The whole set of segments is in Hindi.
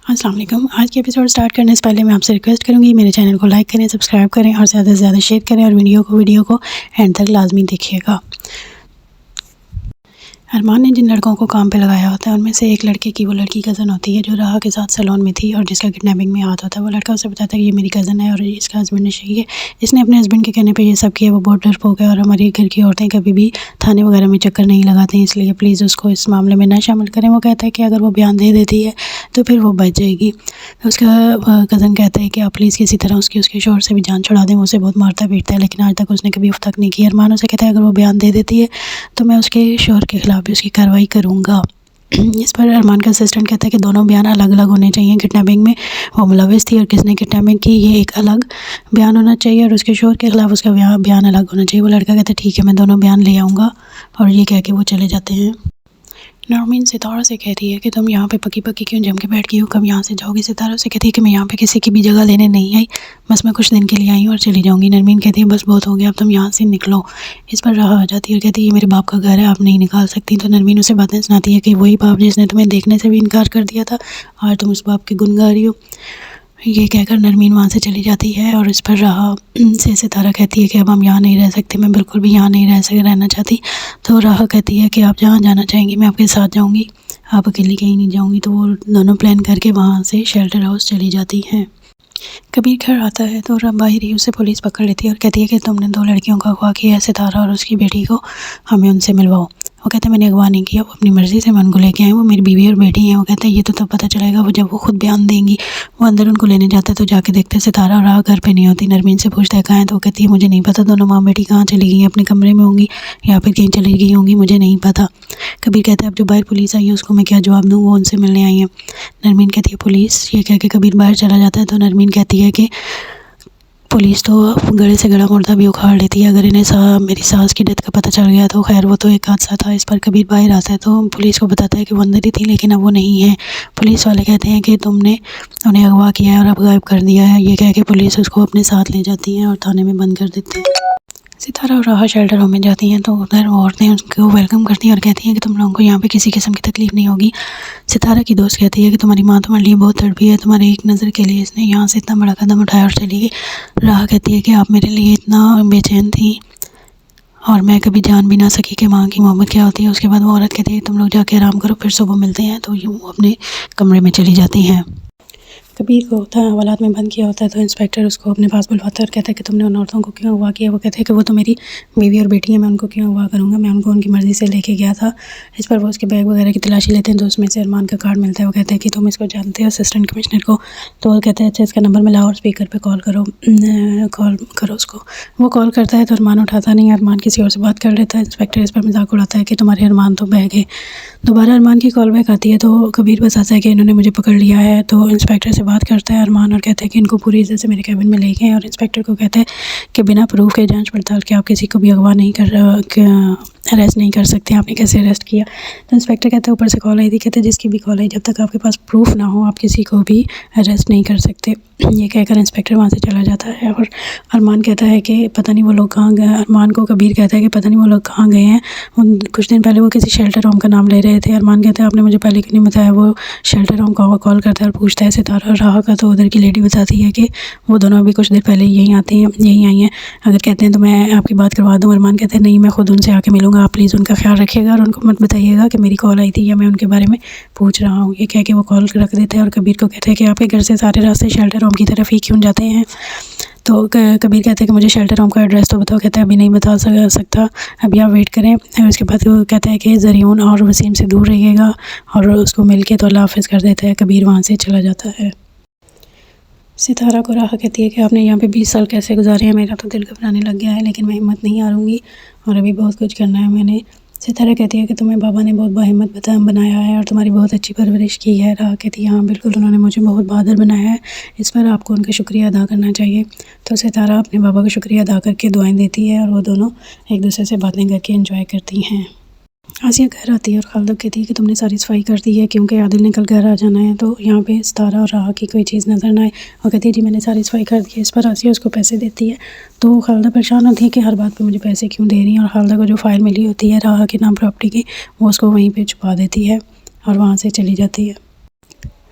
अस्सलाम वालेकुम। आज के एपिसोड स्टार्ट करने से पहले मैं आपसे रिक्वेस्ट करूंगी मेरे चैनल को लाइक करें, सब्सक्राइब करें और ज़्यादा से ज़्यादा शेयर करें और वीडियो को एंड तक लाजमी देखिएगा। अरमान ने जिन लड़कों को काम पे लगाया होता है उनमें से एक लड़के की वो लड़की कज़न होती है जो राहा के साथ सैलून में थी और जिसका किडनैपिंग में हाथ होता है। वो लड़का उसे बताता है कि ये मेरी कज़न है और इसका हस्बैंड नशे है। इसने अपने हस्बैंड के कहने पे ये सब किया। वो बहुत डरपोक है और हमारे घर की औरतें कभी भी थाने वगैरह में चक्कर नहीं लगाती हैं, इसलिए प्लीज़ उसको इस मामले में ना शामिल करें। वो कहता है कि अगर वो बयान दे देती है तो फिर वो बच जाएगी। तो उसका कज़न कहता है कि आप प्लीज़ किसी तरह उसके शोहर से भी जान छुड़ा दें। वो उसे बहुत मारता पीटता है लेकिन आज तक उसने कभी उफ तक नहीं की। अरमान उसे कहता है अगर वो बयान दे देती है तो मैं उसके शोहर के ख़िलाफ़ भी उसकी कार्रवाई करूँगा। इस पर अरमान का असिस्टेंट कहता है कि दोनों बयान अलग अलग होने चाहिए। किडनैपिंग में वो मुलविस थी और किसने किडनैपिंग की ये एक अलग बयान होना चाहिए और उसके शोहर के ख़िलाफ़ उसका बयान अलग होना चाहिए। वो लड़का कहता है ठीक है मैं दोनों बयान ले आऊँगा और ये कह के वो चले जाते हैं। नरमीन सितारा से कहती है कि तुम यहाँ पे पक्की क्यों जम के बैठ गई हो, कब यहाँ से जाओगी। सितारा से कहती है कि मैं यहाँ पे किसी की भी जगह लेने नहीं आई, बस मैं कुछ दिन के लिए आई हूँ और चली जाऊँगी। नरमीन कहती है बस बहुत हो गया, अब तुम यहाँ से निकलो। इस पर राह आ जाती है और कहती है ये मेरे बाप का घर है, आप नहीं निकाल सकती। तो नरमीन उसे बातें सुनाती है कि वही बाप जिसने तुम्हें देखने से भी इनकार कर दिया था, आज तुम उस बाप की गुन गा रही हो। ये कहकर नरमीन वहाँ से चली जाती है और इस पर राह से सितारा कहती है कि अब हम यहाँ नहीं रह सकते, मैं बिल्कुल भी यहाँ नहीं रहना चाहती। तो राह कहती है कि आप जहाँ जाना चाहेंगी मैं आपके साथ जाऊँगी, आप अकेली कहीं नहीं जाऊँगी। तो वो दोनों प्लान करके वहाँ से शेल्टर हाउस चली जाती हैं। कबीर घर आता है तो बाहर ही उसे पुलिस पकड़ लेती है और कहती है कि तुमने 2 लड़कियों का अगवा किया है, सितारा और उसकी बेटी को, हमें उनसे मिलवाओ। वो कहते हैं मैंने अगवा नहीं किया, वो अपनी मर्ज़ी से मैं उनको लेके आए, वो मेरी बीवी और बेटी हैं। वो कहते हैं ये तो तब पता चलेगा वो जब वो खुद बयान देंगी। वो अंदर उनको लेने जाता है तो जाके देखते हैं सितारा और राह घर पे नहीं होती। नरमीन से पूछता है कहाँ है, तो वो कहती है मुझे नहीं पता, दोनों माँ बेटी कहाँ चली गई हैं, अपने कमरे में होंगी या फिर कहीं चली गई होंगी, मुझे नहीं पता। कबीर कहता है अब जो बाहर पुलिस आई है उसको मैं क्या जवाब दूँ, वो उनसे मिलने आई है। नरमीन कहती है पुलिस, ये कह के कबीर बाहर चला जाता है। तो नरमीन कहती है कि पुलिस तो गले से गला मुर्दा भी उखाड़ लेती है, अगर इन्हें मेरी सास की डेथ का पता चल गया तो खैर वो तो एक हादसा था। इस पर कबीर बाहर आता है तो पुलिस को बताता है कि वो अंदर ही थी लेकिन अब वो नहीं है। पुलिस वाले कहते हैं कि तुमने उन्हें अगवा किया है और अब गायब कर दिया है। ये कह के पुलिस उसको अपने साथ ले जाती हैं और थाने में बंद कर देते हैं। सितारा और राह शेल्टर होम में जाती हैं तो उधर औरतें उनको वेलकम करती हैं और कहती हैं कि तुम लोगों को यहाँ पे किसी किस्म की तकलीफ़ नहीं होगी। सितारा की दोस्त कहती है कि तुम्हारी माँ तुम्हारे लिए बहुत तड़पी है, तुम्हारे एक नज़र के लिए इसने यहाँ से इतना बड़ा कदम उठाया और चली गई। राह कहती है कि आप मेरे लिए इतना बेचैन थी और मैं कभी जान भी ना सकी कि माँ की मोहब्बत क्या होती है। उसके बाद वो औरत कहती है तुम लोग जाके आराम करो, फिर सुबह मिलते हैं। तो यूँ अपने कमरे में चली जाती हैं। कबीर को हवालात में बंद किया होता है तो इंस्पेक्टर उसको अपने पास बुलवाता है और कहता है कि तुमने उन औरतों को क्यों अगवा किया। वो कहते हैं कि वो तो मेरी बीवी और बेटी है, मैं उनको क्यों अगवा करूँगा, मैं उनको उनकी मर्ज़ी से लेके गया था। इस पर वो उसके बैग वगैरह की तलाशी लेते हैं तो उसमें से अरमान का कार्ड मिलता है। वो कहते हैं कि तुम इसको जानते हो असिस्टेंट कमिश्नर को। तो वो कहते हैं अच्छा इसका नंबर मिलाओ और स्पीकर पर कॉल करो उसको। वो कॉल करता है तो अरमान उठाता नहीं, अरमान किसी और से बात कर लेता है। इंस्पेक्टर इस पर मजाक उड़ाता है कि तुम्हारे अरमान तो बह गए। दोबारा अरमान की कॉल बैक आती है तो कबीर बताता है कि इन्होंने मुझे पकड़ लिया है। तो इंस्पेक्टर से बात करता है अरमान और कहते हैं कि इनको पूरी इज्जत से मेरे कैबिन में ले गए और इंस्पेक्टर को कहते हैं कि बिना प्रूफ के जांच पड़ताल के आप किसी को भी अगवा नहीं अरेस्ट नहीं कर सकते, आपने कैसे अरेस्ट किया। तो इंस्पेक्टर कहते हैं ऊपर से कॉल आई थी, कहते हैं जिसकी भी कॉल आई जब तक आपके पास प्रूफ ना हो आप किसी को भी अरेस्ट नहीं कर सकते। ये कहकर इंस्पेक्टर वहाँ से चला जाता है और अरमान कहता है कि पता नहीं वो लोग कहाँ गए। अरमान को कबीर कहता है कि पता नहीं वो लोग कहाँ गए हैं, कुछ दिन पहले वो किसी शेल्टर होम का नाम ले रहे थे। अरमान कहते हैं आपने मुझे पहले क्यों नहीं बताया। वो शेल्टर होम का कॉल करता है और पूछता है सितारा और राह का। तो उधर की लेडी बताती है कि वो दोनों अभी कुछ देर पहले यहीं आई हैं, अगर कहते हैं तो मैं आपकी बात करवा दूँ। अरमान कहते हैं नहीं मैं खुद उनसे आके मिलूँगा, आप प्लीज़ उनका ख्याल रखिएगा और उनको मत बताइएगा कि मेरी कॉल आई थी या मैं उनके बारे में पूछ रहा हूँ। ये कह के वो कॉल रख देते हैं और कबीर को कहते हैं कि आपके घर से सारे रास्ते शेल्टर होम की तरफ ही क्यों जाते हैं। तो कबीर कहते हैं कि मुझे शेल्टर होम का एड्रेस तो बताओ। कहता है अभी नहीं बता सकता, अभी आप वेट करें। और उसके बाद वो कहता है कि ज़रियून और वसीम से दूर रहिएगा और उसको मिल के तो अल्लाह हाफ़िज़ कर देता है। कबीर वहाँ से चला जाता है। सितारा को राह कहती है कि आपने यहाँ पे 20 साल कैसे गुजारे हैं, मेरा तो दिल घबराने लग गया है लेकिन मैं हिम्मत नहीं हारूंगी और अभी बहुत कुछ करना है मैंने। सितारा कहती है कि तुम्हें बाबा ने बहुत बाहिम्मत बनाया है और तुम्हारी बहुत अच्छी परवरिश की है। राह कहती है हाँ बिल्कुल, उन्होंने मुझे बहुत बहादुर बनाया है, इस पर आपको उनका शुक्रिया अदा करना चाहिए। तो सितारा अपने बाबा का शुक्रिया अदा करके दुआएं देती है और वो दोनों एक दूसरे से बातें करके एंजॉय करती हैं। आसिया घर आती है और खालदा कहती है कि तुमने सारी सफाई कर दी है क्योंकि आदिल ने कल घर आ जाना है। तो यहाँ पे सितारा और राह की कोई चीज़ नज़र ना आए और कहती है जी मैंने सारी सफाई कर दी है। इस पर आसिया उसको पैसे देती है तो खालदा परेशान होती है कि हर बात पे मुझे पैसे क्यों दे रही हैं। और खालदा को जो फ़ाइल मिली होती है राह के नाम प्रॉपर्टी की वो उसको वहीं पर छुपा देती है और वहाँ से चली जाती है।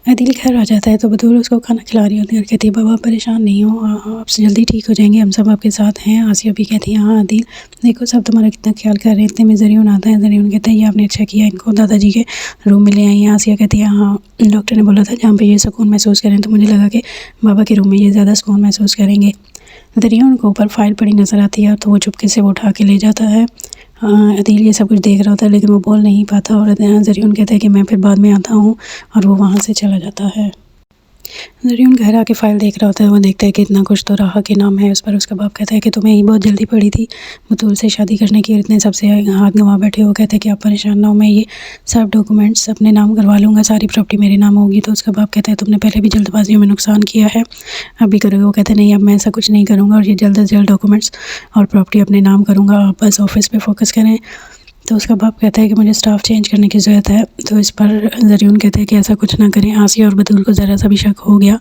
अदील घर आ जाता है तो बतूल उसको खाना खिला रही होती है और कहती है बाबा परेशान नहीं हो, आप जल्दी ठीक हो जाएंगे, हम सब आपके साथ हैं। आसिया भी कहती है हाँ अदील देखो सब तुम्हारा कितना ख्याल कर रहे हैं। इतने में ज़रियून आता है, ज़रियून कहता है ये आपने अच्छा किया, इनको दादाजी के रूम में ले आई हैं। आसिया कहती है हाँ डॉक्टर ने बोला था जहाँ पे ये सुकून महसूस करें, तो मुझे लगा कि बाबा के रूम में ये ज़्यादा सुकून महसूस करेंगे। ज़रियून को ऊपर फाइल पड़ी नज़र आती है तो वो चुपके से वो उठा के ले जाता है। अदील ये सब कुछ देख रहा होता है लेकिन वो बोल नहीं पाता और ज़रियून कहता है कि मैं फिर बाद में आता हूँ और वो वहाँ से चला जाता है। ज़रियून घर आके फ़ाइल देख रहा होता है, वो देखता है कि इतना कुछ तो राहा के नाम है। उस पर उसका बाप कहता है कि तुम्हें ही बहुत जल्दी पड़ी थी बतूल से शादी करने की और इतने सबसे हाथ गंवा बैठे हो। कहते हैं कि आप परेशान ना हो, मैं ये सब डॉक्यूमेंट्स अपने नाम करवा लूँगा, सारी प्रॉपर्टी मेरे नाम होगी। तो उसका बाप कहता है तुमने पहले भी जल्दबाजियों में नुकसान किया है, अभी करोगे? वो कहते हैं नहीं अब मैं ऐसा कुछ नहीं करूँगा और ये जल्द से जल्द डॉक्यूमेंट्स और प्रॉपर्टी अपने नाम करूँगा, आप बस ऑफिस पर फोकस करें। तो उसका बाप कहता है कि मुझे स्टाफ चेंज करने की ज़रूरत है। तो इस पर ज़रियून कहता है कि ऐसा कुछ ना करें, आसिया और बतूल को ज़रा सा भी शक हो गया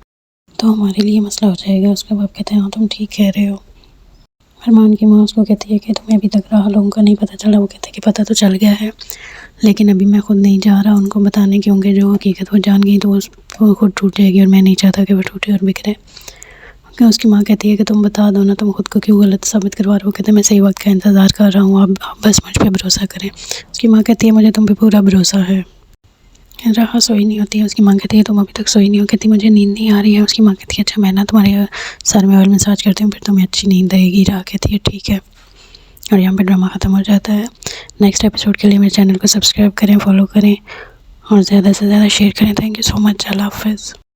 तो हमारे लिए मसला हो जाएगा। उसके बाप कहते हैं हाँ तुम ठीक कह रहे हो। अरमान की माँ उसको कहती है कि तुम्हें अभी तक राह लोगों का नहीं पता चला। वो कहते हैं कि पता तो चल गया है लेकिन अभी मैं खुद नहीं जा रहा उनको बताने, क्योंकि जो हकीकत वो जान गई तो वो खुद टूट जाएगी और मैं नहीं चाहता कि वो टूटे और बिखरे। उसकी माँ कहती है कि तुम बता दो ना, तुम खुद को क्यों गलत साबित करवा रहे हो। कहते हैं मैं सही वक्त का इंतज़ार कर रहा हूँ, आप बस मुझ पर भरोसा करें। उसकी माँ कहती है मुझे तुम पे पूरा भरोसा है। राह सोई नहीं होती है। उसकी माँ कहती है तुम अभी तक सोई नहीं हो। कहती मुझे नींद नहीं आ रही है। उसकी माँ कहती है अच्छा मैं ना तुम्हारे सर में ऑयल मसाज करती हूँ, फिर तुम्हें अच्छी नींद आएगी। राह कहती है ठीक है और यहाँ पे ड्रामा ख़त्म हो जाता है। नेक्स्ट एपिसोड के लिए मेरे चैनल को सब्सक्राइब करें, फॉलो करें और ज़्यादा से ज़्यादा शेयर करें। Thank you so much. अल्लाह हाफ़िज़।